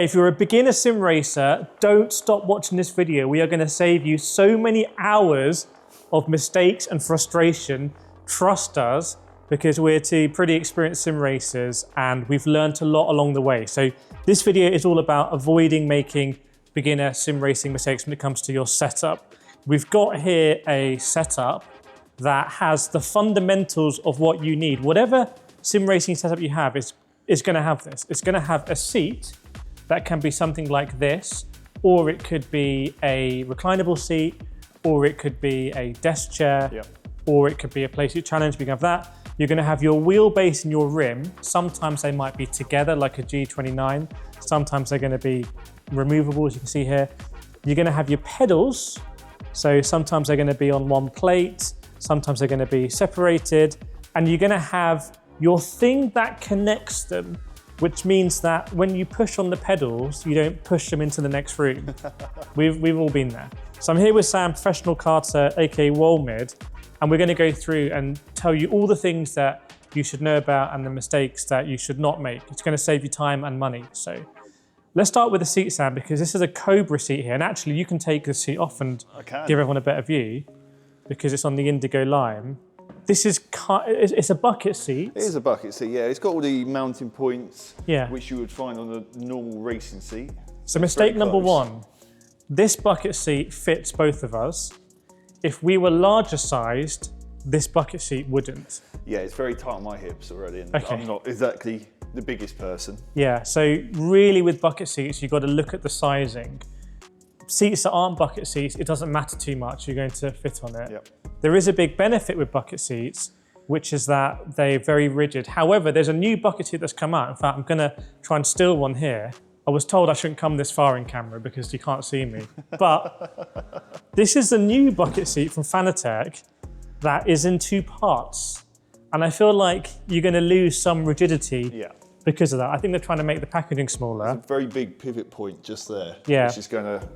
If you're a beginner sim racer, don't stop watching this video. We are going to save you so many hours of mistakes and frustration. Trust us, because we're two pretty experienced sim racers and we've learned a lot along the way. So this video is all about avoiding making beginner sim racing mistakes when it comes to your setup. We've got here a setup that has the fundamentals of what you need. Whatever sim racing setup you have is going to have this. It's going to have a seat that can be something like this, or it could be a reclinable seat, or it could be a desk chair, or it could be a playsuit challenge. We can have that. You're going to have your wheelbase and your rim. Sometimes they might be together like a G29. Sometimes they're going to be removable, as you can see here. You're going to have your pedals. So sometimes they're going to be on one plate. Sometimes they're going to be separated. And you're going to have your thing that connects them, which means that when you push on the pedals, you don't push them into the next room. We've all been there. So I'm here with Sam, professional karter, aka Wolmid, and we're going to go through and tell you all the things that you should know about and the mistakes that you should not make. It's going to save you time and money. So let's start with the seat, Sam, because this is a Cobra seat here, and actually you can take the seat off and give everyone a better view because it's on the Indigo Lime. This is, it's a bucket seat. It is a bucket seat, yeah. It's got all the mounting points, yeah, which you would find on a normal racing seat. So mistake number one, this bucket seat fits both of us. If we were larger sized, this bucket seat wouldn't. Yeah, it's very tight on my hips already, and okay. I'm not exactly the biggest person. Yeah, so really with bucket seats, you've got to look at the sizing. Seats that aren't bucket seats, it doesn't matter too much, you're going to fit on it. Yep. There is a big benefit with bucket seats, which is that they're very rigid. However, there's a new bucket seat that's come out. In fact, I'm gonna try and steal one here. I was told I shouldn't come this far in camera because you can't see me. But this is the new bucket seat from Fanatec that is in two parts. And I feel like you're gonna lose some rigidity because of that. I think they're trying to make the packaging smaller. There's a very big pivot point just there, which is gonna...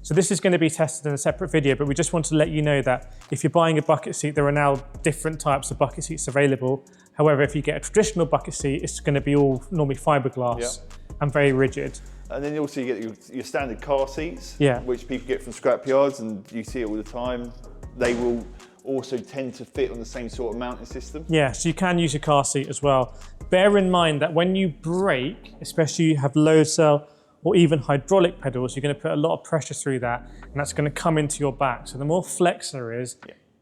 So this is going to be tested in a separate video, but we just want to let you know that if you're buying a bucket seat, there are now different types of bucket seats available. However, if you get a traditional bucket seat, it's going to be all normally fiberglass and very rigid. And then also you get your standard car seats, which people get from scrap yards, and you see it all the time. They will also tend to fit on the same sort of mounting system. Yeah, so you can use your car seat as well. Bear in mind that when you brake, especially you have load cell, or even hydraulic pedals, you're going to put a lot of pressure through that, and that's going to come into your back. So the more flex there is,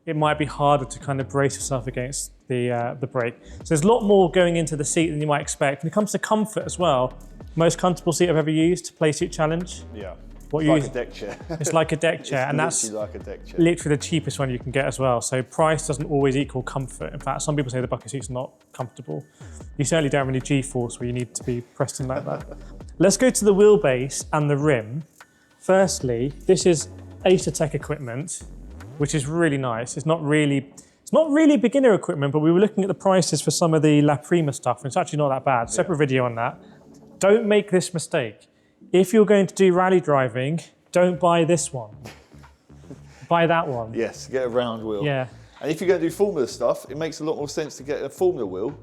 it might be harder to kind of brace yourself against the brake. So there's a lot more going into the seat than you might expect. When it comes to comfort as well, most comfortable seat I've ever used, Playsuit Challenge. Yeah, what it's like a deck chair. It's like a deck chair, and that's like a deck chair. Literally the cheapest one you can get as well. So price doesn't always equal comfort. In fact, some people say the bucket seat's not comfortable. You certainly don't have any G-force where you need to be pressed in like that. Let's go to the wheelbase and the rim. Firstly, this is Acertec equipment, which is really nice. It's not really beginner equipment, but we were looking at the prices for some of the La Prima stuff, and it's actually not that bad. Separate video on that. Don't make this mistake. If you're going to do rally driving, don't buy this one. Buy that one. Yes, get a round wheel. Yeah. And if you're going to do formula stuff, it makes a lot more sense to get a formula wheel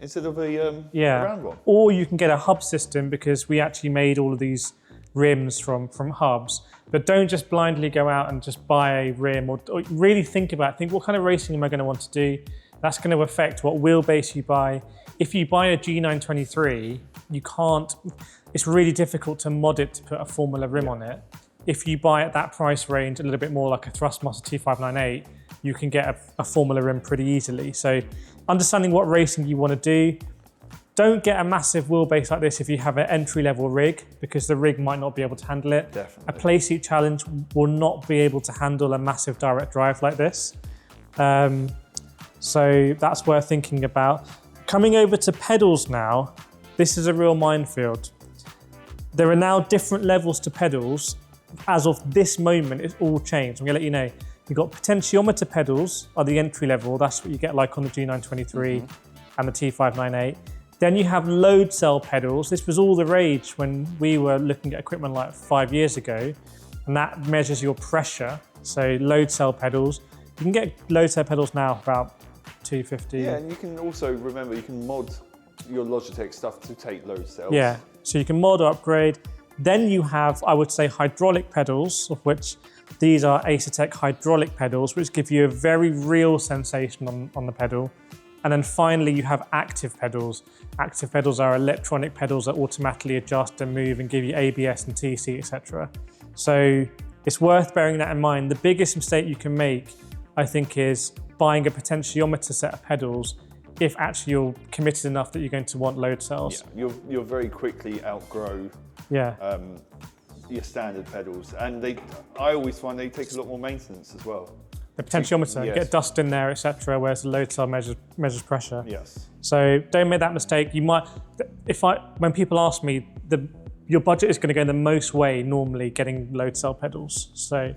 instead of a round one. Or you can get a hub system, because we actually made all of these rims from hubs. But don't just blindly go out and just buy a rim, or really think what kind of racing am I going to want to do? That's going to affect what wheelbase you buy. If you buy a G923, you can't, it's really difficult to mod it to put a Formula rim on it. If you buy at that price range, a little bit more like a Thrustmaster T598, you can get a Formula rim pretty easily. So understanding what racing you want to do, don't get a massive wheelbase like this if you have an entry-level rig, because the rig might not be able to handle it. Definitely. A Playsuit Challenge will not be able to handle a massive direct drive like this. So that's worth thinking about. Coming over to pedals now, this is a real minefield. There are now different levels to pedals. As of this moment, it's all changed. I'm gonna let you know. You've got potentiometer pedals are the entry level. That's what you get like on the G923 and the T598. Then you have load cell pedals. This was all the rage when we were looking at equipment like 5 years ago, and that measures your pressure. So load cell pedals. You can get load cell pedals now about $250. Yeah, and you can also remember you can mod your Logitech stuff to take load cells. Yeah, so you can mod or upgrade. Then you have, I would say, hydraulic pedals, of which these are Acertec hydraulic pedals, which give you a very real sensation on the pedal. And then finally, you have active pedals. Active pedals are electronic pedals that automatically adjust and move and give you ABS and TC, etc. So it's worth bearing that in mind. The biggest mistake you can make, I think, is buying a potentiometer set of pedals if actually you're committed enough that you're going to want load cells. Yeah, you'll very quickly outgrow your standard pedals. And I always find they take a lot more maintenance as well. The potentiometer, get dust in there, etc., whereas the load cell measures pressure. Yes. So don't make that mistake. You might, when people ask me, your budget is going to go the most way normally getting load cell pedals. So,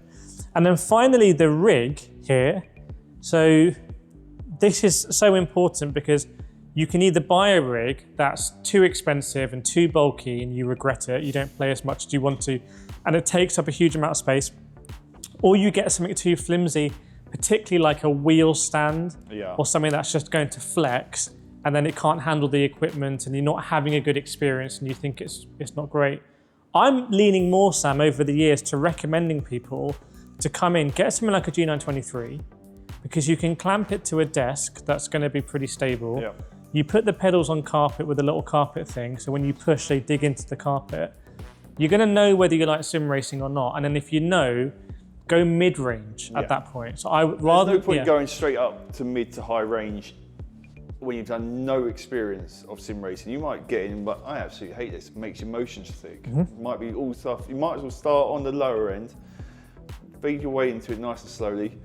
and then finally the rig here. So this is so important because you can either buy a rig that's too expensive and too bulky and you regret it, you don't play as much as you want to, and it takes up a huge amount of space, or you get something too flimsy, particularly like a wheel stand or something that's just going to flex, and then it can't handle the equipment and you're not having a good experience and you think it's not great. I'm leaning more, Sam, over the years to recommending people to come in, get something like a G923, because you can clamp it to a desk that's going to be pretty stable. Yeah. You put the pedals on carpet with a little carpet thing, so when you push, they dig into the carpet. You're going to know whether you like sim racing or not, and then if you know, go mid-range at that point. So I would rather... There's no point going straight up to mid to high range when you've done no experience of sim racing. You might get in, but I absolutely hate this. It makes your motions thick. It might be all stuff. You might as well start on the lower end, feed your way into it nice and slowly,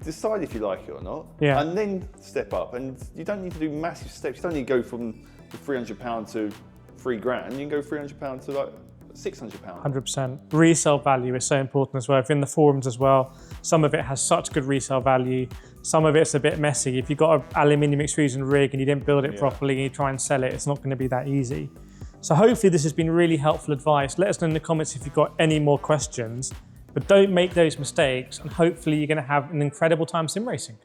decide if you like it or not, and then step up. And you don't need to do massive steps. You don't need to go from £300 to £3,000. You can go £300 to like £600. 100%. Resale value is so important as well. If you're in the forums as well, some of it has such good resale value. Some of it's a bit messy. If you've got an aluminium extrusion rig and you didn't build it properly and you try and sell it, it's not going to be that easy. So hopefully this has been really helpful advice. Let us know in the comments if you've got any more questions, but don't make those mistakes, and hopefully you're going to have an incredible time sim racing.